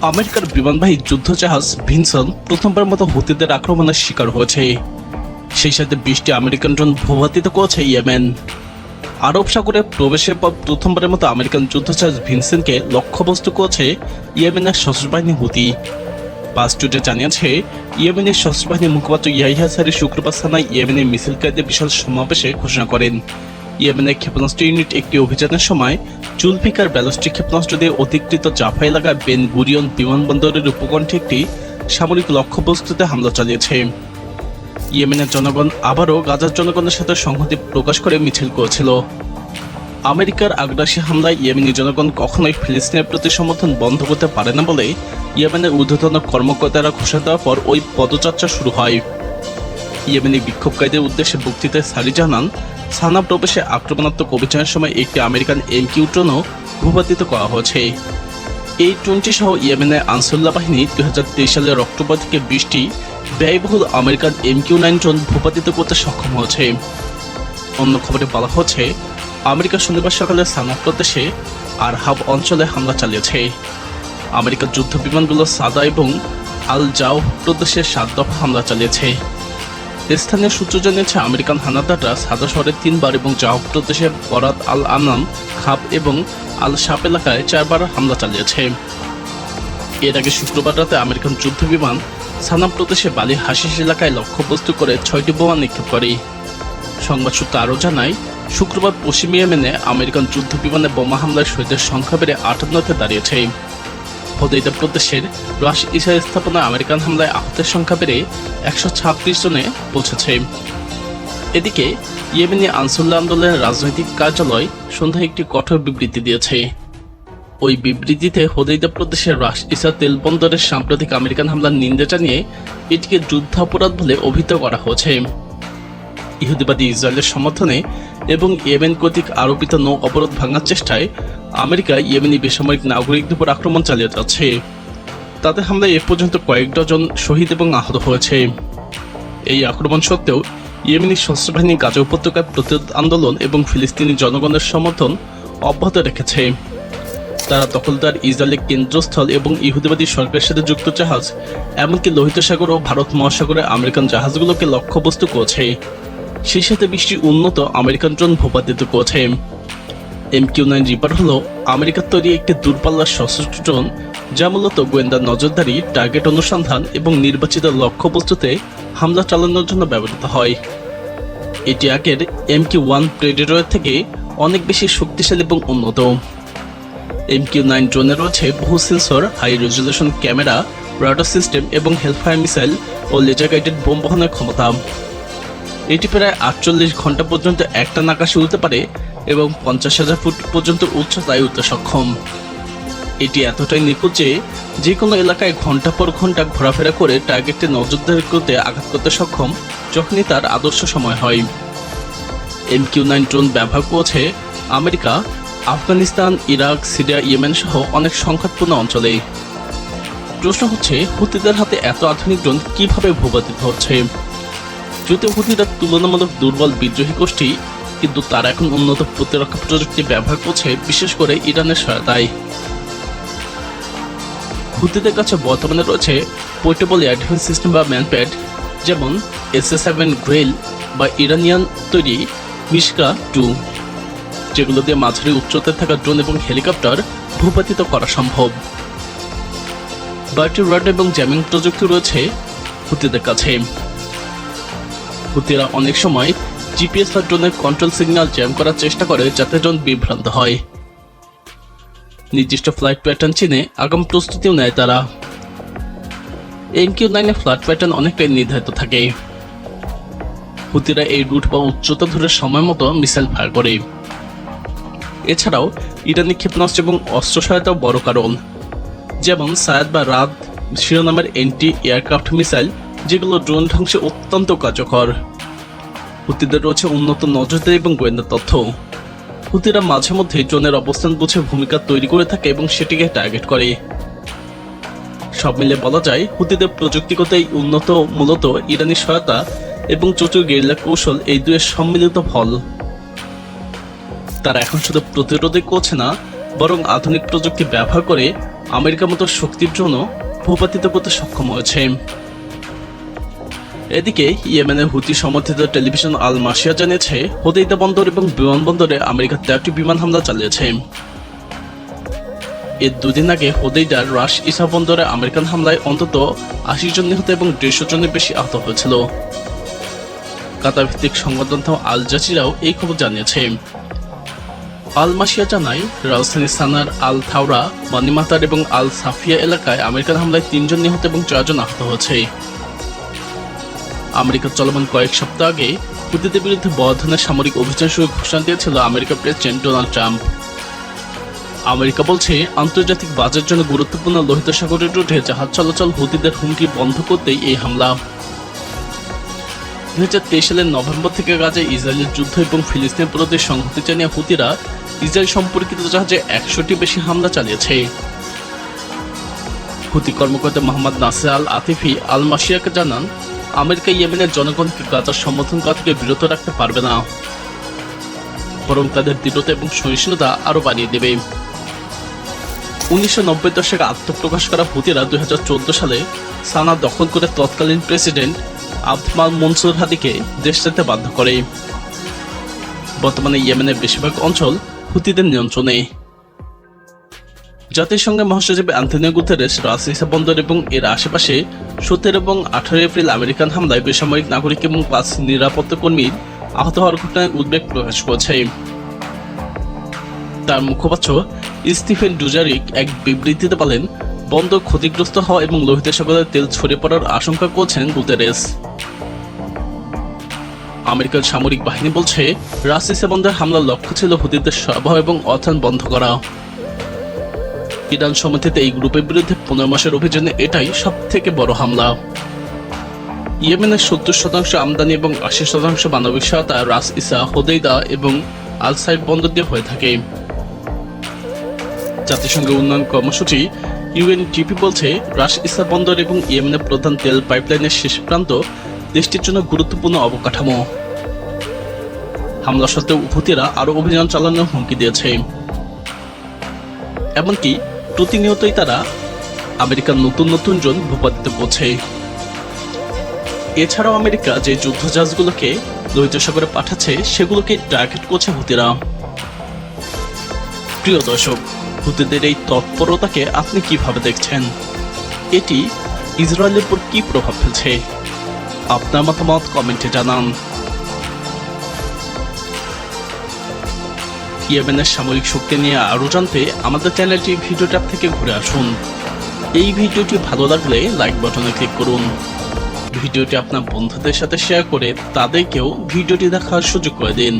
আমেরিকার বিমানবাহী যুদ্ধজাহাজ ভিনসন প্রথমবার মতো হুতিদের আক্রমণের শিকার হয়েছে। সেই সাথে 20টি আমেরিকান ড্রোন ভূপাতিত করেছে ইয়েমেন। আরব সাগরে প্রবেশের পর প্রথমবারের মতো আমেরিকান যুদ্ধজাহাজ ভিনসেনকে লক্ষ্যবস্তু করেছে ইয়েমেনের সশস্ত্র বাহিনী হুতি। পাঁচ টুইটে জানিয়েছে, ইয়েমেনের সশস্ত্র বাহিনীর মুখপাত্র ইয়াহিয়া সারি শুক্রবার সানায় ইয়েমেনের মিছিলকারীদের বিশাল সমাবেশে ঘোষণা করেন, ইয়েমেনের ক্ষেপণাস্ত্র ইউনিট একটি অভিযানের সময় জুলফিকার ব্যালিস্টিক ক্ষেপণাস্ত্র দিয়ে অধিকৃত জাফা এলাকায় বেন গুরিয়ন বিমানবন্দরের উপকণ্ঠে একটি সামরিক লক্ষ্যবস্তুতে হামলা চালিয়েছে। ইয়েমেনের জনগণ আবারও গাজার জনগণের সাথে সংহতি প্রকাশ করে মিছিল করেছিল। আমেরিকার আগ্রাসী হামলায় ইয়েমেনি জনগণ কখনোই ফিলিস্তিনের প্রতি সমর্থন বন্ধ করতে পারে না বলে ইয়েমেনের ঊর্ধ্বতন কর্মকর্তারা ঘোষণা দেওয়ার পর ওই পদযাত্রা শুরু হয়। ইয়েমেনি বিক্ষোভকারীদের উদ্দেশ্যে বক্তৃতায় সারি জানান, সানা প্রবেশে আক্রমণাত্মক অভিযানের সময় একটি আমেরিকান এমকিউ ড্রোনও ভূপাতিত করা হয়েছে। এই ড্রোনটি সহ ইয়েমেনের আনসারুল্লাহ বাহিনী 2023 সালের অক্টোবর থেকে 20টি ব্যয়বহুল আমেরিকান MQ-9 ড্রোন ভূপাতিত করতে সক্ষম হয়েছে। অন্য খবরে বলা হচ্ছে, আমেরিকা শনিবার সকালে সানা প্রদেশে আর হাব অঞ্চলে হামলা চালিয়েছে। আমেরিকার যুদ্ধ বিমানগুলো সাদা এবং আল জাও প্রদেশে 7 দফা হামলা চালিয়েছে। স্থানীয় সূত্র জানিয়েছে, আমেরিকান হানাদাররা সাদা শহরে 3 বার এবং জাও প্রদেশে বরাত আল আনাম, খাব এবং আল শাপ এলাকায় 4 বার হামলা চালিয়েছে। এর আগে শুক্রবার রাতে আমেরিকান যুদ্ধ বিমান সানা প্রদেশে বালি হাসিস এলাকায় লক্ষ্যবস্তু করে 6টি বোমা নিক্ষেপ করে। সংবাদ সূত্র আরও জানায়, শুক্রবার পশ্চিম ইয়েমেনে আমেরিকান যুদ্ধ বিমানে বোমা হামলায় শহীদের সংখ্যা বেড়ে 58-তে দাঁড়িয়েছে। হোদেইদা প্রদেশের রাশ ইসা স্থাপনায় আমেরিকান হামলায় আহতের সংখ্যা বেড়ে 126 জনে পৌঁছেছে। এদিকে ইয়েমেনি আনসারুল্লাহ আন্দোলনের রাজনৈতিক কার্যালয় সন্ধ্যায় একটি কঠোর বিবৃতি দিয়েছে। ওই বিবৃতিতে হোদেইদা প্রদেশের রাশ ইসা তেল বন্দরের সাম্প্রতিক আমেরিকান হামলার নিন্দা জানিয়ে এটিকে যুদ্ধাপরাধ বলে অভিহিত করা হয়েছে। ইহুদিবাদী ইসরায়েলের সমর্থনে এবং ইয়েমেন কর্তৃক আরোপিত নৌ অবরোধ ভাঙার চেষ্টায় আমেরিকা ইয়েমেনি বেসামরিক নাগরিকদের উপর আক্রমণ চালিয়ে যাচ্ছে। তাদের হামলায় এ পর্যন্ত কয়েক ডজন শহীদ এবং আহত হয়েছে। এই আক্রমণ সত্ত্বেও ইয়েমেনি সশস্ত্র বাহিনী গাজা উপত্যকায় প্রতিরোধ আন্দোলন এবং ফিলিস্তিনি জনগণের সমর্থন অব্যাহত রেখেছে। তারা দখলদার ইসরায়েলের কেন্দ্রস্থল এবং ইহুদিবাদী সরকারের সাথে যুক্ত জাহাজ, এমনকি লোহিত সাগর ও ভারত মহাসাগরে আমেরিকান জাহাজগুলোকে লক্ষ্যবস্তু করেছে। সেই সাথে 20টি উন্নত আমেরিকান ড্রোন ভূপাতিত করেছে। MQ-9 রিপার হল আমেরিকার তৈরি একটি দূরপাল্লার সশস্ত্র ড্রোন, যা মূলত গোয়েন্দা নজরদারি, টার্গেট অনুসন্ধান এবং নির্বাচিত লক্ষ্যবস্তুতে হামলা চালানোর জন্য ব্যবহৃত হয়। এটি আগের MQ-1 প্রেডেটরের থেকে অনেক বেশি শক্তিশালী এবং উন্নত। MQ-9 ড্রোনে রয়েছে বহু sensor, high resolution camera, radar system এবং হেলফায়ার মিসাইল ও লেজার গাইডেড বোম বহনের ক্ষমতা। এটি প্রায় 48 ঘন্টা পর্যন্ত একটানা আকাশে উড়তে পারে এবং 50,000 ফুট পর্যন্ত উচ্চতায় উঠতে সক্ষম। এটি এতটাই নিখুঁত যে কোনো এলাকায় ঘন্টা পর ঘন্টা ঘোরাফেরা করে টার্গেটে নজরদারি করতে আঘাত করতে সক্ষম যখনই তার আদর্শ সময় হয়। MQ-9 ড্রোন ব্যবহার করেছে America Afghanistan, Iraq, Syria, Yemen সহ অনেক সংঘাতপূর্ণ অঞ্চলে। প্রশ্ন হচ্ছে, হুতিদের হাতে এত আধুনিক ড্রোন কিভাবে ভূপাতিত হচ্ছে? যদিও হুতিরা তুলনামূলক দুর্বল বিদ্রোহী গোষ্ঠী, কিন্তু তারা এখন উন্নত প্রতিরক্ষা প্রযুক্তি ব্যবহার করছে, বিশেষ করে ইরানের সহায়তায়। হুতিদের কাছে বর্তমানে রয়েছে পোর্টেবল এয়ার ডিফেন্স সিস্টেম বা ম্যানপ্যাড, যেমন SA-7 গ্রেইল বা ইরানিয়ান তৈরি মিশকা-2, যেগুলো দিয়ে মাঝারি উচ্চতায় থাকা ড্রোন এবং হেলিকপ্টার ভূপাতিত করা সম্ভব। বাড়তি রাডার এবং জ্যামিং প্রযুক্তি রয়েছে হুতিদের কাছে। হুতিরা অনেক সময় GPS বা ড্রোনের কন্ট্রোল সিগন্যাল জ্যাম করার চেষ্টা করে, যাতে ড্রোন বিভ্রান্ত হয়। নির্দিষ্ট ফ্লাইট প্যাটার্ন চিনে আগাম প্রস্তুতিও নেয় তারা। MQ-9 এর ফ্লাইট প্যাটার্ন অনেকটাই নির্ধারিত থাকে। হুতিরা এই রুট বা উচ্চতা ধরে সময় মতো মিসাইল ফায়ার করে। এছাড়াও ইরানি ক্ষেপণাস্ত্র এবং অস্ত্র সহায়তাও বড় কারণ, যেমন সায়াদ বা রাদ শিরোনামের এন্টি এয়ারক্রাফট মিসাইল, যেগুলো ড্রোন ধ্বংসে অত্যন্ত কার্যকর। হুতিদের রয়েছে উন্নত নজরদারি এবং গোয়েন্দা তথ্য। হুতিরা মাঝে মধ্যে ড্রোনের অবস্থান বুঝে ভূমিকা তৈরি করে থাকে এবং সেটিকে টার্গেট করে। সব মিলে বলা যায়, হুতিদের প্রযুক্তিগত এই উন্নত মূলত ইরানি সহায়তা এবং চতুর গেরিলা কৌশল, এই দুয়ের সম্মিলিত ফল। তারা এখন শুধু প্রতিরোধই করছে না, বরং আধুনিক প্রযুক্তি ব্যবহার করে আমেরিকার মতো শক্তির জন্য ভূপাতিত করতে সক্ষম হয়েছে। এদিকে ইয়েমেনের হুতি সমর্থিত টেলিভিশন আল মাসিয়া জানিয়েছে, হোদেইদা বন্দর এবং বিমানবন্দরে আমেরিকা 13টি বিমান হামলা চালিয়েছে। এর দুদিন আগে হোদেইদার রাস ইসা বন্দরে আমেরিকান হামলায় অন্তত 80 জন নিহত এবং 150 জনের বেশি আহত হয়েছিল। কাতার ভিত্তিক সংবাদ মাধ্যম আল জাজিরাও এই খবর জানিয়েছে। আল মাসিয়া জানায়, রাজধানী সানার আল থাওরা, মানিমাতার এবং আল সাফিয়া এলাকায় আমেরিকান হামলায় 3 জন নিহত এবং 4 জন আহত হয়েছে। আমেরিকার চলমান কয়েক সপ্তাহ আগে হুতিদের বিরুদ্ধে বড় ধরনের সামরিক অভিযান শুরু ঘোষণা দিয়েছিল আমেরিকার প্রেসিডেন্ট ডোনাল্ড ট্রাম্প। আমেরিকা বলছে, আন্তর্জাতিক বাজারের জন্য গুরুত্বপূর্ণ লোহিত সাগরের রুটে জাহাজ চলাচল হুতিদের হুমকি বন্ধ করতেই এই হামলা। 2023 সালের নভেম্বর থেকে গাজায় ইসরায়েলের যুদ্ধ এবং ফিলিস্তিন বিরোধী সংহতি জানিয়ে হুতিরা ইসরায়েল সম্পর্কিত জাহাজে 100টি বেশি হামলা চালিয়েছে। হুতি কর্মকর্তা মোহাম্মদ নাসের আল আতিফি আল মাসিয়াকে জানান, আমেরিকা ইয়েমেনের জনগণকে গাজার সমর্থন করা থেকে বিরত রাখতে পারবে না, বরং তাদের দৃঢ়তা এবং সহিষ্ণুতা আরো বাড়িয়ে দেবে। 1990 দশকে আত্মপ্রকাশ করা হুতিরা 2014 সালে সানা দখল করে তৎকালীন প্রেসিডেন্ট আবদ মনসুর হাদিকে দেশ ছাড়তে বাধ্য করে। বর্তমানে ইয়েমেনের বেশিরভাগ অঞ্চল হুতিদের নিয়ন্ত্রণে। জাতিসংঘের মহাসচিব অ্যান্টনিও গুতেরেস রাস ইসা বন্দর এবং এর আশেপাশে 17 এবং 18 এপ্রিল আমেরিকান হামলায় বেসামরিক নাগরিক এবং 5 নিরাপত্তা কর্মীর আহত হওয়ার ঘটনায় উদ্বেগ প্রকাশ করেছে। তার মুখপাত্র স্টিফেন ডুজারিক এক বিবৃতিতে বলেন, বন্দর ক্ষতিগ্রস্ত হওয়া এবং লোহিত সাগরের তেল ছড়িয়ে পড়ার আশঙ্কা করছেন গুতেরেস। আমেরিকার সামরিক বাহিনী বলছে, রাস ইসা বন্দর হামলার লক্ষ্য ছিল হুতিদের সরবরাহ এবং অর্থায়ন বন্ধ করা। ইরান সমর্থিত এই গ্রুপের বিরুদ্ধে 15 মাসের অভিযানে এটাই সব থেকে বড় হামলা। ইয়েমেনের 70% আমদানি এবং 80% মানবিক সহায়তা রাস ইসা, হোদেইদা এবং আল সাইদ বন্দর দিয়ে হয়ে থাকে। জাতিসংঘের উন্নয়ন কর্মসূচি ইউএনডিপি বলছে, রাস ইসা বন্দর এবং ইয়েমেনের প্রধান তেল পাইপলাইনের শেষ প্রান্ত দেশটির জন্য গুরুত্বপূর্ণ অবকাঠামো। হামলা সত্ত্বেও হুতিরা আরো অভিযান চালানোর হুমকি দিয়েছে। এমনকি প্রতিনিয়তই তারা আমেরিকার নতুন জন ভূপাতিত করছে। এছাড়াও আমেরিকা যে যুদ্ধজাহাজগুলোকে লোহিত সাগরে পাঠাচ্ছে সেগুলোকে টার্গেট করছে হুতিরা। প্রিয় দর্শক, হুতিদের এই তৎপরতাকে আপনি কিভাবে দেখছেন? এটি ইসরায়েলের উপর কি প্রভাব ফেলছে? আপনার মতামত কমেন্টে জানান। ইয়েমেনের সামরিক শক্তি নিয়ে আরো জানতে আমাদের চ্যানেলটি ভিডিও ট্যাব থেকে ঘুরে আসুন। এই ভিডিওটি ভালো লাগলে লাইক বাটনে ক্লিক করুন। ভিডিওটি আপনার বন্ধুদের সাথে শেয়ার করে তাদেরকেও ভিডিওটি দেখার সুযোগ করে দিন।